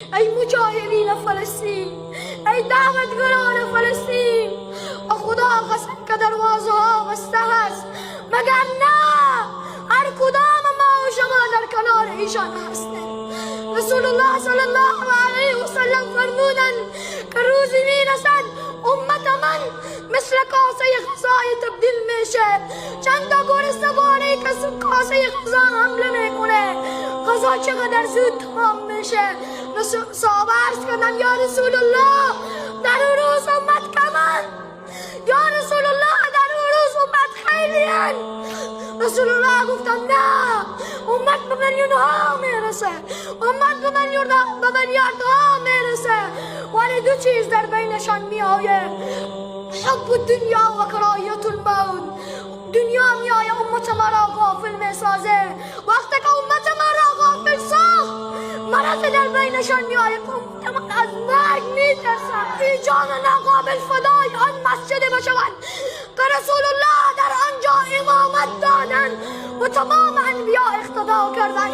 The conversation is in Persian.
ای مجاهدین فلسطین، ای دعوتگران فلسطین، خدا قسم که دروازه ها بسته است، مگر نه هر کدام ما و شما در کنار ایشان هستیم. رسول الله صلی الله علیه و سلم فرمودند که روزی میرسد امت من مثل کاسه غذای تبدیل میشه. چند تا گرسنه باره که کاسه غذا حمله میکنه، غذا چقدر زود تمام میشه. صحابه عرض کردن یا رسول الله در اون روز امت کمن، یا رسول الله در اون روز امت خیلی هن. رسول الله گفتن نه، امت به میلیون ها میرسه، امت به میلیاردها میرسه، ولی دو چیز در بینشان میآیه، حب الدنیا و کراهیت الموت. دنیا میآیه امت ما را غافل میسازه، وقتی که امت ما را غافل ساخت مرض در بینشان میآیه، امت ما از مرگ میترسن. این جان ناقابل فدای آن مسجد بشود که رسول الله در آنجا امامت دادن و تمام انبیا اقتدا کردن.